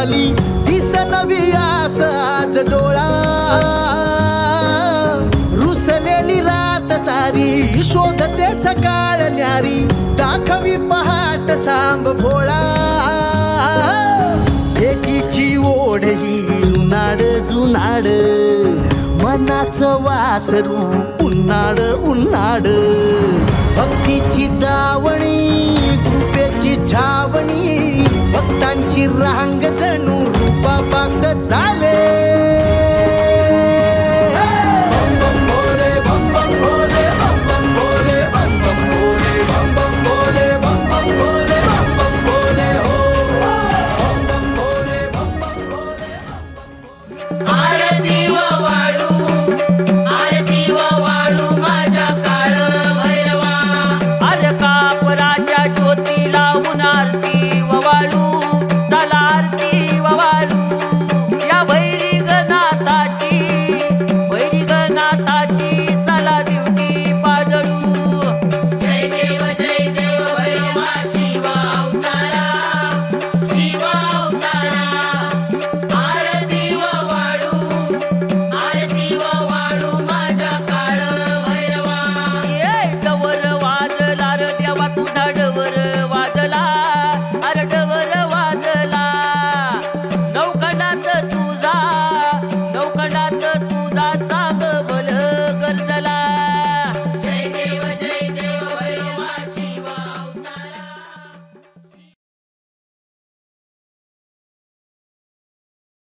आली दिस नवी आस आज डोळा रुसलेली रात सारी शोधते सकाळ न्यारी दाखवी पहाट सांब भोळा एकीची ओढ ही उन्हाळ जुनाड मनाचं वासरू उन्हाळ उन्हाळ भक्तीची दावणी कृपेची छावणी भक्तांची रांग जणू रूपाबाग झाले